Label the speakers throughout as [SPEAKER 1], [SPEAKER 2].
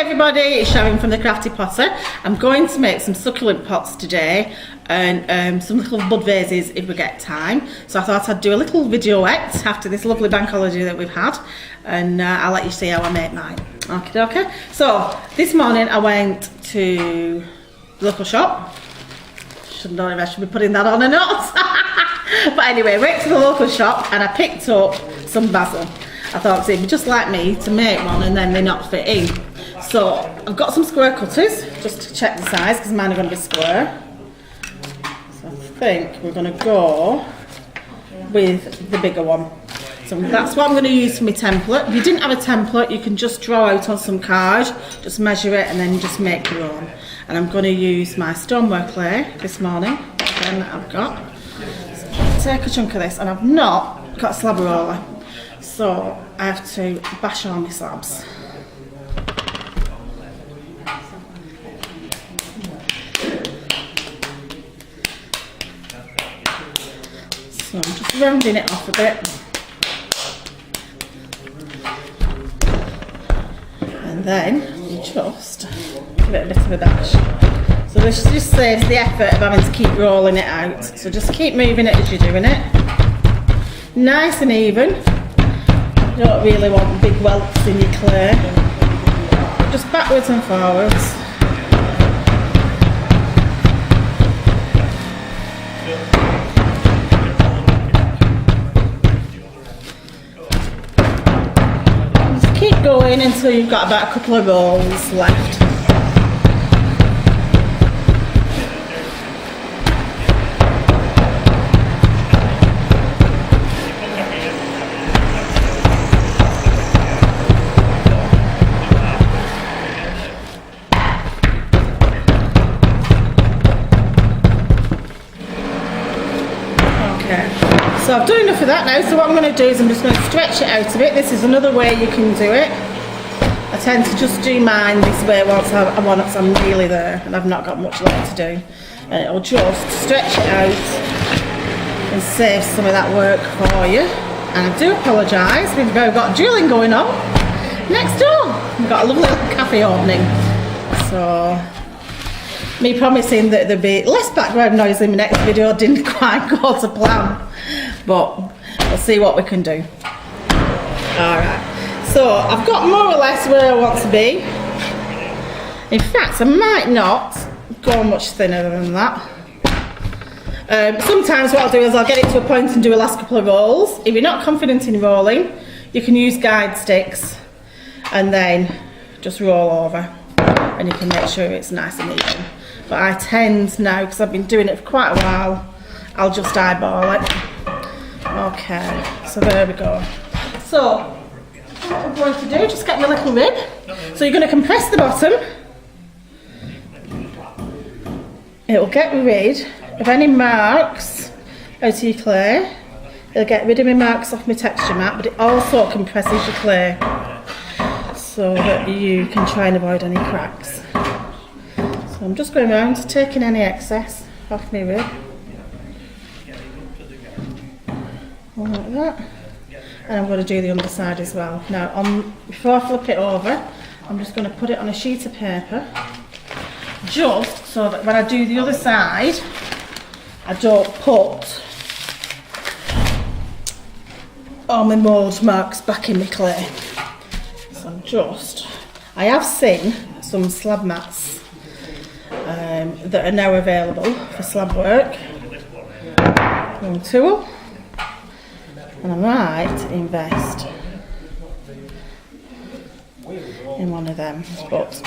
[SPEAKER 1] everybody, it's Sharon from the Crafty Potter. I'm going to make some succulent pots today and some little bud vases if we get time. So I thought I'd do a little videoette after this lovely bank holiday that we've had, and I'll let you see how I make mine. Okay. So this morning I went to the local shop. Shouldn't know if I should be putting that on or not. But anyway, went to the local shop and I picked up some basil. I thought it'd be just like me to make one and then they not fit in. So I've got some square cutters just to check the size because mine are going to be square. So I think we're going to go with the bigger one. So that's what I'm going to use for my template. If you didn't have a template, you can just draw out on some card, just measure it and then just make your own. And I'm going to use my stoneware clay this morning, again, that I've got. So take a chunk of this, and I've not got a slab roller, so I have to bash all my slabs. So I'm just rounding it off a bit. And then you just give it a bit of a bash. So this just saves the effort of having to keep rolling it out. So just keep moving it as you're doing it. Nice and even. You don't really want big welts in your clay. Just backwards and forwards. Just keep going until you've got about a couple of rolls left. So I've done enough of that now, so what I'm going to do is I'm just going to stretch it out a bit. This is another way you can do it. I tend to just do mine this way once I'm nearly there and I've not got much left to do. And it'll just stretch it out and save some of that work for you. And I do apologise, we've got drilling going on next door. We've got a lovely little cafe opening. So me promising that there'd be less background noise in my next video didn't quite go to plan. But we'll see what we can do. Alright, so I've got more or less where I want to be. In fact, I might not go much thinner than that. Sometimes what I'll do is I'll get it to a point and do a last couple of rolls. If you're not confident in rolling, you can use guide sticks and then just roll over and you can make sure it's nice and even. But I tend now, because I've been doing it for quite a while, I'll just eyeball it. Okay, so there we go. So, what I'm going to do, just get my little rib. So you're going to compress the bottom. It'll get rid of any marks out of your clay. It'll get rid of my marks off my texture mat, but it also compresses your clay so that you can try and avoid any cracks. So I'm just going around taking any excess off my rib. Like that, and I'm going to do the underside as well. Now, before I flip it over, I'm just going to put it on a sheet of paper, just so that when I do the other side, I don't put all my mould marks back in my clay. So I have seen some slab mats that are now available for slab work. One tool. And I might invest in one of them, but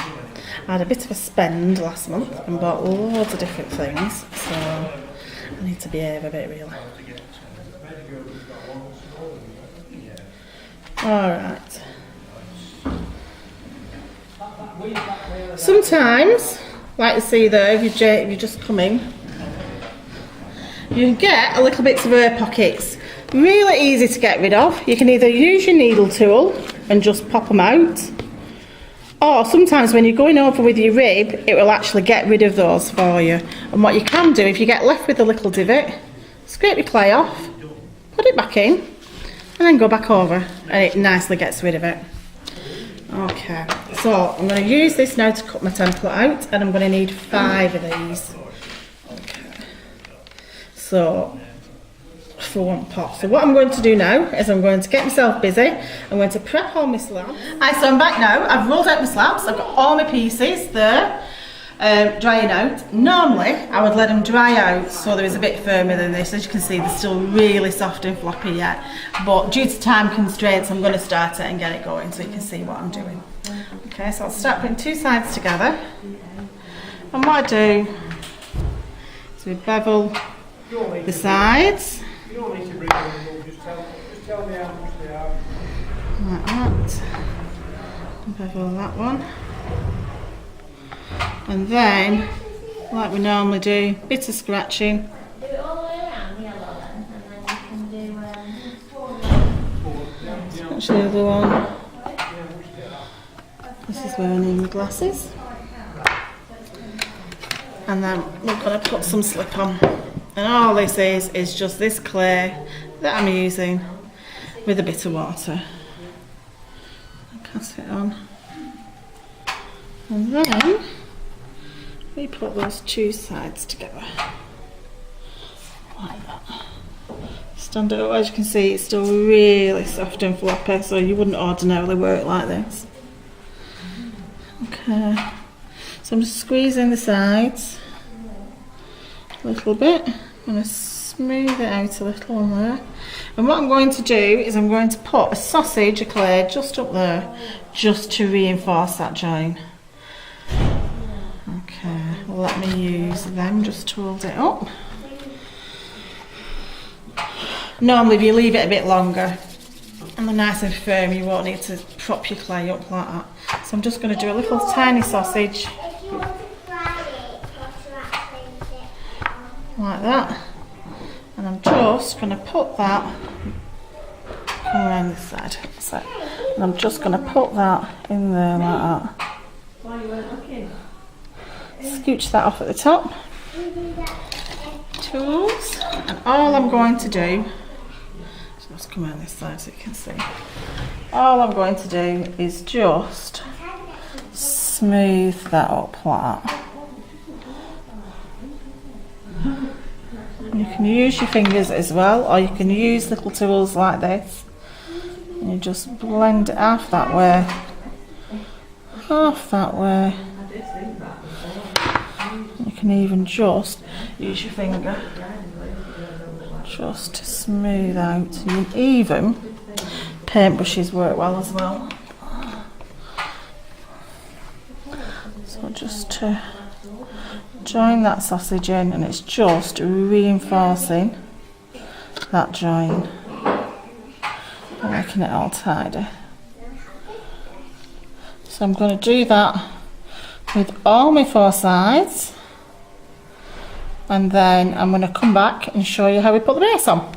[SPEAKER 1] I had a bit of a spend last month and bought loads of different things, so I need to behave a bit really. Alright. Sometimes, like you see there, if you just come in, you can get a little bits of air pockets. Really easy to get rid of. You can either use your needle tool and just pop them out, or sometimes when you're going over with your rib, it will actually get rid of those for you. And what you can do, if you get left with a little divot, scrape your clay off, put it back in, and then go back over, and it nicely gets rid of it. Okay, So I'm going to use this now to cut my template out, and I'm going to need 5 of these. Okay. So for one pot. So what I'm going to do now is I'm going to get myself busy. I'm going to prep all my slabs. Right, so I'm back now. I've rolled out my slabs. I've got all my pieces there. Drying out. Normally I would let them dry out so they're a bit firmer than this. As you can see, they're still really soft and floppy yet, but due to time constraints I'm going to start it and get it going so you can see what I'm doing. Okay, so I'll start putting 2 sides together, and what I do is we bevel the sides like that, and bevel that one. And then, like we normally do, bit of scratching.
[SPEAKER 2] Do it all the way around the yellow then, and then you can do...
[SPEAKER 1] Scratch the other one. This is where I need my glasses. And then we're going to put some slip on. And all this is just this clay that I'm using with a bit of water. I cast it on. And then we put those 2 sides together like that. Stand it up. As you can see, it's still really soft and floppy, so you wouldn't ordinarily wear it like this. Okay, so I'm just squeezing the sides a little bit. I'm going to smooth it out a little on there. And what I'm going to do is I'm going to put a sausage of clay just up there, just to reinforce that join. Okay, let me use them just to hold it up. Normally if you leave it a bit longer and they're nice and firm, you won't need to prop your clay up like that. So I'm just going to do a little tiny sausage like that, and I'm just going to put that around this side. So, and I'm just going to put that in there like that. Scooch that off at the top. Tools. And all I'm going to do, just come around this side so you can see. All I'm going to do is just smooth that up like that. You can use your fingers as well, or you can use little tools like this. And you just blend it half that way, half that way. You can even just use your finger just to smooth out. And even paintbrushes work well as well. So just to join that sausage in, and it's just reinforcing that join and making it all tidy. So I'm going to do that with all my 4 sides, and then I'm going to come back and show you how we put the base on.